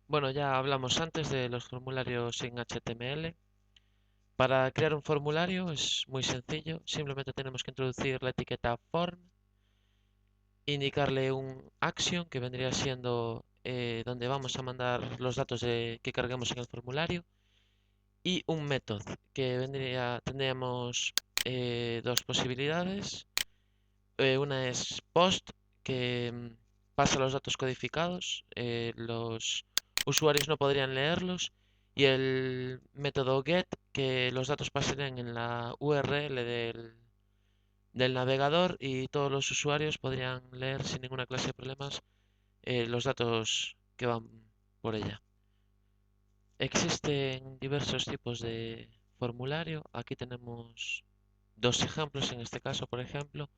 Bueno, ya hablamos antes de los formularios en HTML. Para crear un formulario es muy sencillo. Simplemente tenemos que introducir la etiqueta form, indicarle un action que vendría siendo donde vamos a mandar los datos que carguemos en el formulario y un método que tendríamos dos posibilidades. Una es post que pasa los datos codificados. Los usuarios no podrían leerlos, y el método get, que los datos pasarían en la URL del navegador y todos los usuarios podrían leer sin ninguna clase de problemas los datos que van por ella. Existen diversos tipos de formulario. Aquí tenemos dos ejemplos en este caso, por ejemplo,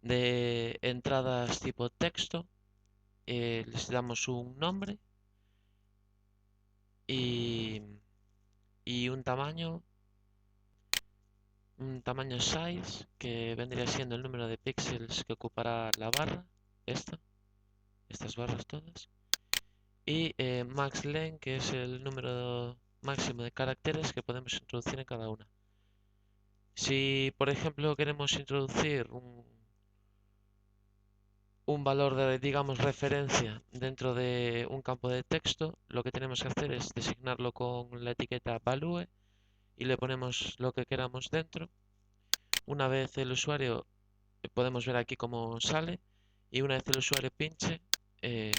de entradas tipo texto. Les damos y, y un tamaño size, que vendría siendo el número de píxeles que ocupará la barra, estas barras todas, y max len, que es el número máximo de caracteres que podemos introducir en cada una. Si, por ejemplo, queremos introducir un valor de, digamos, referencia dentro de un campo de texto, lo que tenemos que hacer es designarlo con la etiqueta value y le ponemos lo que queramos dentro. Una vez el usuario, podemos ver aquí cómo sale, y una vez el usuario pinche, eh,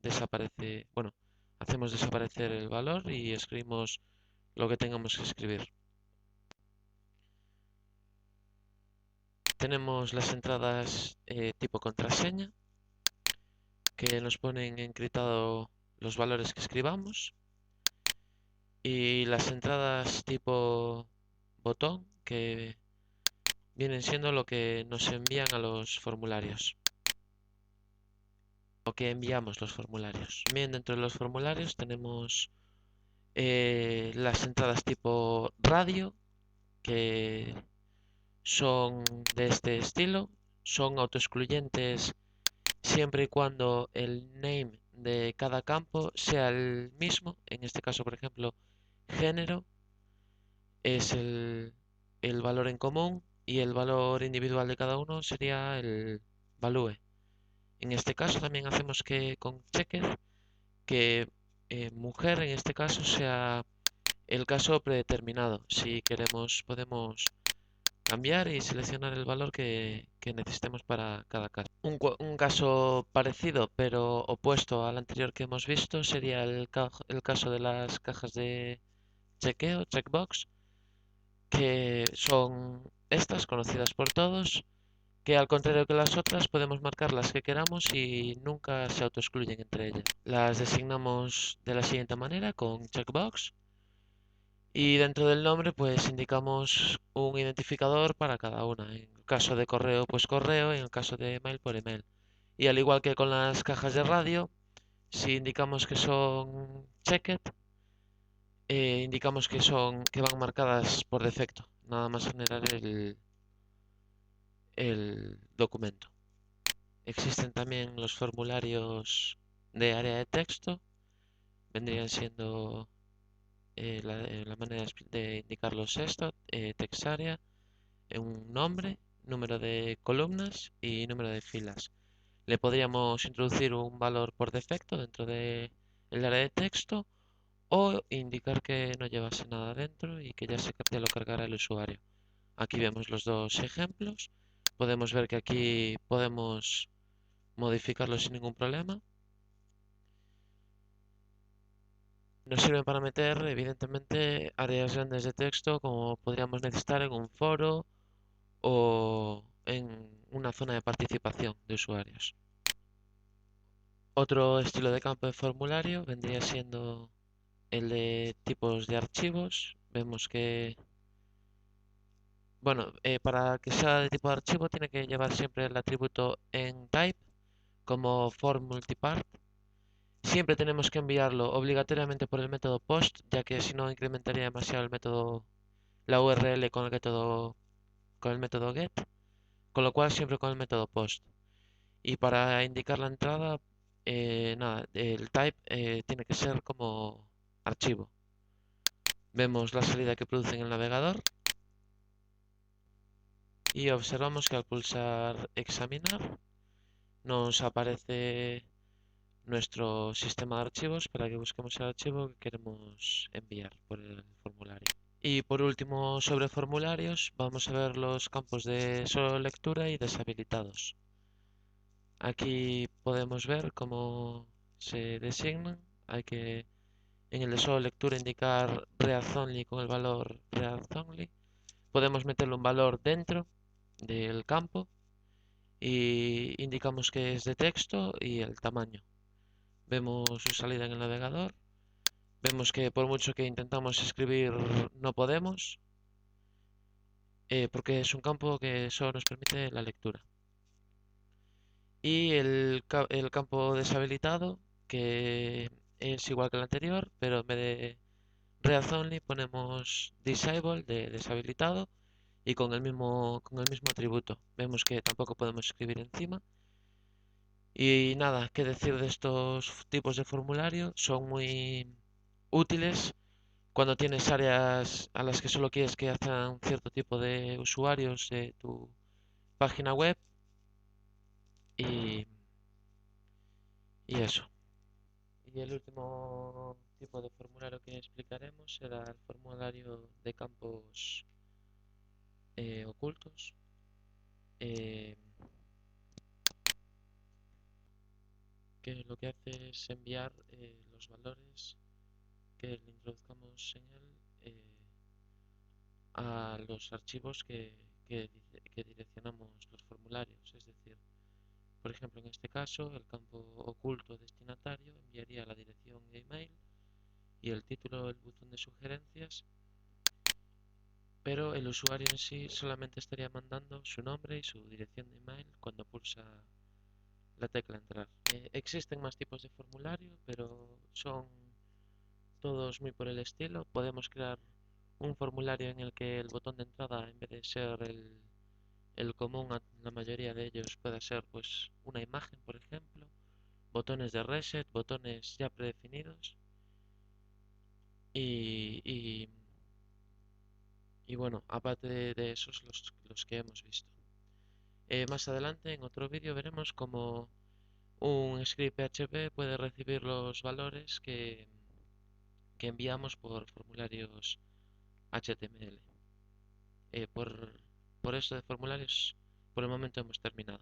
desaparece, bueno, hacemos desaparecer el valor y escribimos lo que tengamos que escribir. Tenemos las entradas tipo contraseña, que nos ponen encriptado los valores que escribamos, y las entradas tipo botón, que vienen siendo lo que nos envían a los formularios, o que enviamos los formularios. Bien, dentro de los formularios tenemos las entradas tipo radio, que son de este estilo. Son autoexcluyentes siempre y cuando el name de cada campo sea el mismo. En este caso, por ejemplo, género es el valor en común, y el valor individual de cada uno sería el value. En este caso también hacemos que con checker, que mujer en este caso sea el caso predeterminado. Si queremos, podemos cambiar y seleccionar el valor que necesitemos para cada caso. Un caso parecido pero opuesto al anterior que hemos visto sería el caso de las cajas de chequeo, checkbox, que son estas conocidas por todos, que al contrario que las otras podemos marcar las que queramos y nunca se autoexcluyen entre ellas. Las designamos de la siguiente manera con checkbox, y dentro del nombre pues indicamos un identificador para cada una. En el caso de correo pues correo, en el caso de email por email. Y al igual que con las cajas de radio, si indicamos que son checked, indicamos que van marcadas por defecto, nada más generar el documento. Existen también los formularios de área de texto. Vendrían siendo la manera de indicarlos esto: text area, un nombre, número de columnas y número de filas. Le podríamos introducir un valor por defecto dentro del área de texto, o indicar que no llevase nada dentro y que ya lo cargará el usuario. Aquí vemos los dos ejemplos. Podemos ver que aquí podemos modificarlo sin ningún problema. Nos sirve para meter, evidentemente, áreas grandes de texto como podríamos necesitar en un foro o en una zona de participación de usuarios. Otro estilo de campo de formulario vendría siendo el de tipos de archivos. Vemos que, bueno, para que sea de tipo de archivo tiene que llevar siempre el atributo entype como form multipart. Siempre tenemos que enviarlo obligatoriamente por el método post, ya que si no incrementaría demasiado la URL con el método get, con lo cual siempre con el método post. Y para indicar la entrada, nada, el type tiene que ser como archivo. Vemos la salida que produce en el navegador y observamos que al pulsar examinar nos aparece nuestro sistema de archivos para que busquemos el archivo que queremos enviar por el formulario. Y por último, sobre formularios, vamos a ver los campos de solo lectura y deshabilitados. Aquí podemos ver cómo se designan. Hay que en el de solo lectura indicar read only con el valor read only. Podemos meterle un valor dentro del campo y indicamos que es de texto y el tamaño. Vemos su salida en el navegador. Vemos que por mucho que intentamos escribir no podemos, porque es un campo que solo nos permite la lectura. Y el campo deshabilitado, que es igual que el anterior, pero en vez de read only ponemos disable de deshabilitado y con el mismo atributo. Vemos que tampoco podemos escribir encima. Y nada, qué decir de estos tipos de formulario, son muy útiles cuando tienes áreas a las que solo quieres que hagan cierto tipo de usuarios de tu página web y, y eso. Y el último tipo de formulario que explicaremos será el formulario de campos ocultos, eh, que lo que hace es enviar los valores que le introduzcamos en él a los archivos que direccionamos los formularios. Es decir, por ejemplo, en este caso, el campo oculto destinatario enviaría la dirección de email y el título del buzón de sugerencias, pero el usuario en sí solamente estaría mandando su nombre y su dirección de email cuando pulsa la tecla entrar. Existen más tipos de formulario, pero son todos muy por el estilo. Podemos crear un formulario en el que el botón de entrada, en vez de ser el común a la mayoría de ellos, pueda ser pues una imagen, por ejemplo, botones de reset, botones ya predefinidos y, y, y bueno, aparte de esos los que hemos visto. Más adelante en otro vídeo veremos cómo un script PHP puede recibir los valores que enviamos por formularios HTML. Por esto de formularios, por el momento hemos terminado.